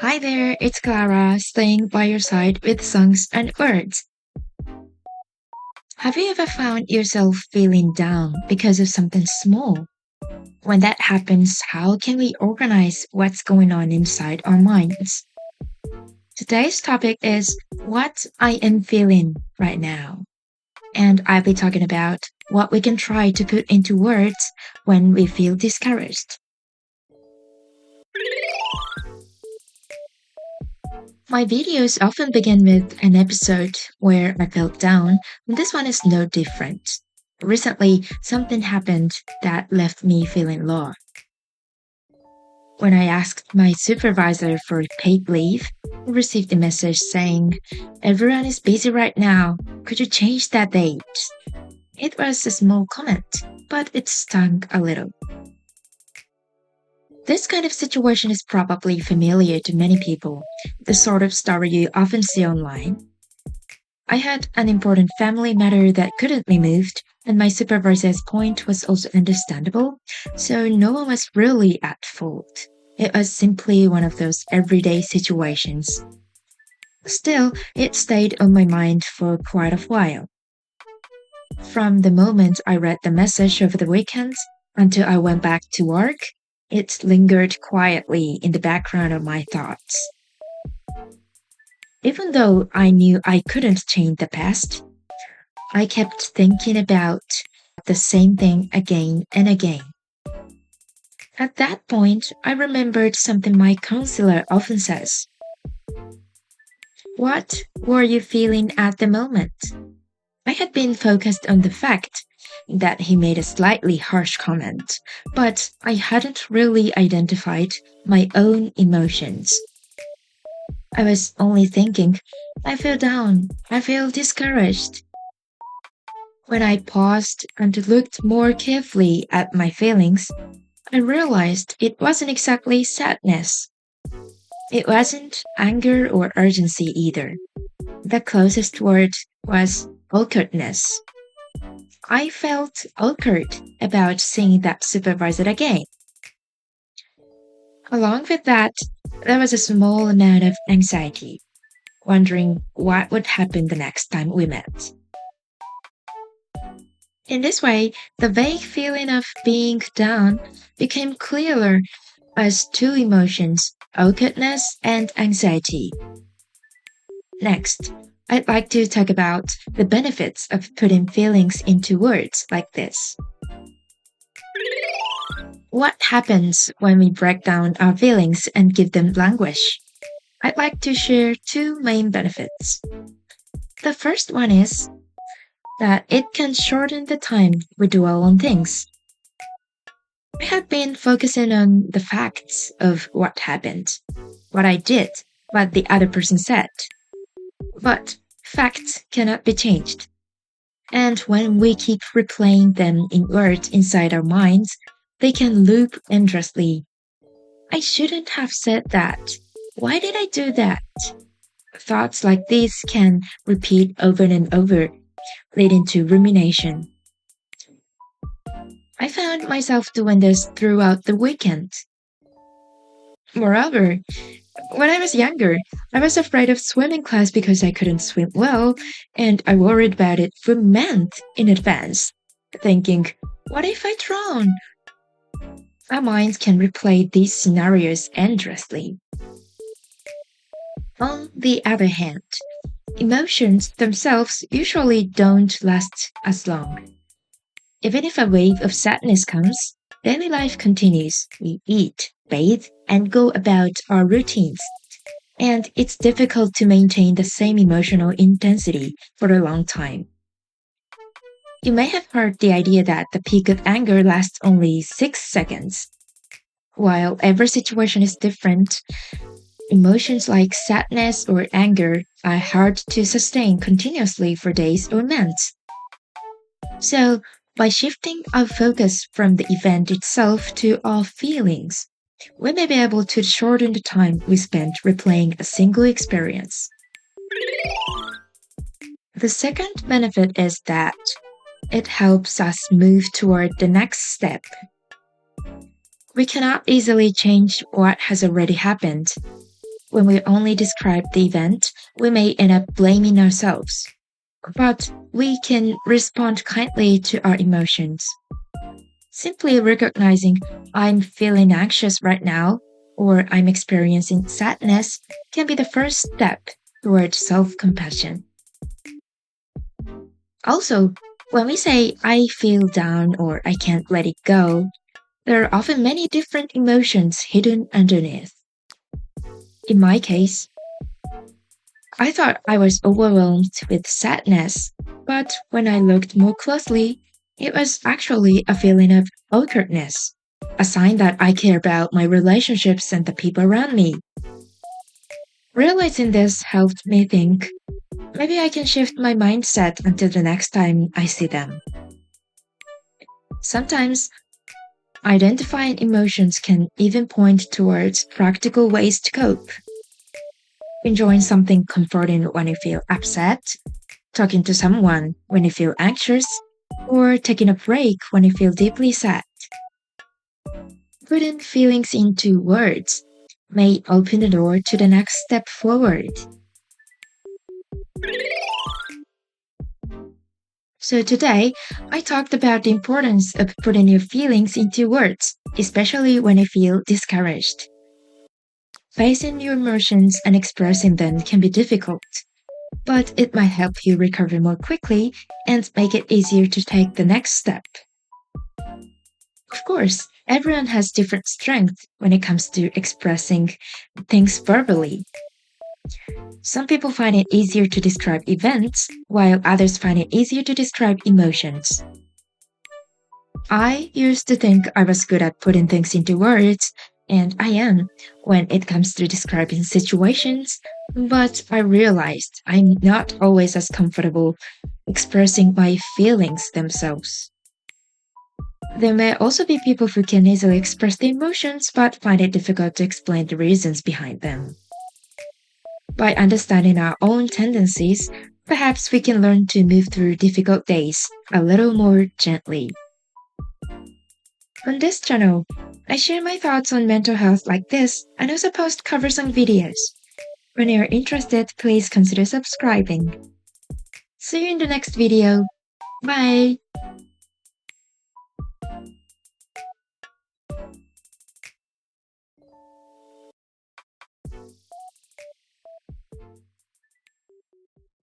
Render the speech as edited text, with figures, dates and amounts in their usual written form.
Hi there, it's Clara, staying by your side with songs and words. Have you ever found yourself feeling down because of something small? When that happens, how can we organize what's going on inside our minds? Today's topic is what I am feeling right now. And I'll be talking about what we can try to put into words when we feel discouraged. My videos often begin with an episode where I felt down, and this one is no different. Recently, something happened that left me feeling low. When I asked my supervisor for paid leave, I received a message saying, "Everyone is busy right now. Could you change that date?" It was a small comment, but it stung a little. This kind of situation is probably familiar to many people, the sort of story you often see online. I had an important family matter that couldn't be moved, and my supervisor's point was also understandable, so no one was really at fault. It was simply one of those everyday situations. Still, it stayed on my mind for quite a while. From the moment I read the message over the weekend until I went back to work, it lingered quietly in the background of my thoughts. Even though I knew I couldn't change the past, I kept thinking about the same thing again and again. At that point, I remembered something my counselor often says. What were you feeling at the moment? I had been focused on the fact that he made a slightly harsh comment, but I hadn't really identified my own emotions. I was only thinking, I feel down, I feel discouraged. When I paused and looked more carefully at my feelings, I realized it wasn't exactly sadness. It wasn't anger or urgency either. The closest word was awkwardness. I felt awkward about seeing that supervisor again. Along with that, there was a small amount of anxiety, wondering what would happen the next time we met. In this way, the vague feeling of being down became clearer as two emotions, awkwardness and anxiety. Next, I'd like to talk about the benefits of putting feelings into words like this. What happens when we break down our feelings and give them language? I'd like to share two main benefits. The first one is that it can shorten the time we dwell on things. I have been focusing on the facts of what happened, what I did, what the other person said. But facts cannot be changed. And when we keep replaying them in words inside our minds, they can loop endlessly. I shouldn't have said that. Why did I do that? Thoughts like these can repeat over and over, leading to rumination. I found myself doing this throughout the weekend. Moreover, when I was younger, I was afraid of swimming class because I couldn't swim well, and I worried about it for months in advance, thinking, what if I drown? Our minds can replay these scenarios endlessly. On the other hand, emotions themselves usually don't last as long. Even if a wave of sadness comes, daily life continues. We eat, bathe, and go about our routines. And it's difficult to maintain the same emotional intensity for a long time. You may have heard the idea that the peak of anger lasts only 6 seconds. While every situation is different, emotions like sadness or anger are hard to sustain continuously for days or months. So, by shifting our focus from the event itself to our feelings, we may be able to shorten the time we spend replaying a single experience. The second benefit is that it helps us move toward the next step. We cannot easily change what has already happened. when we only describe the event, we may end up blaming ourselves. But we can respond kindly to our emotions. Simply recognizing I'm feeling anxious right now or I'm experiencing sadness can be the first step toward self compassion. Also, when we say I feel down or I can't let it go, there are often many different emotions hidden underneath. In my case, I thought I was overwhelmed with sadness, but when I looked more closely, it was actually a feeling of awkwardness, a sign that I care about my relationships and the people around me. Realizing this helped me think maybe I can shift my mindset until the next time I see them. Sometimes identifying emotions can even point towards practical ways to cope. Enjoying something comforting when you feel upset, talking to someone when you feel anxious, or taking a break when you feel deeply sad. Putting feelings into words may open the door to the next step forward. So today, I talked about the importance of putting your feelings into words, especially when you feel discouraged. Facing your emotions and expressing them can be difficult, but it might help you recover more quickly and make it easier to take the next step. Of course, everyone has different strengths when it comes to expressing things verbally. Some people find it easier to describe events, while others find it easier to describe emotions. I used to think I was good at putting things into words, and I am when it comes to describing situations, but I realized I'm not always as comfortable expressing my feelings themselves. There may also be people who can easily express their emotions but find it difficult to explain the reasons behind them. By understanding our own tendencies, perhaps we can learn to move through difficult days a little more gently. On this channel, I share my thoughts on mental health like this and also post covers on videos. When you're interested, please consider subscribing. See you in the next video. Bye!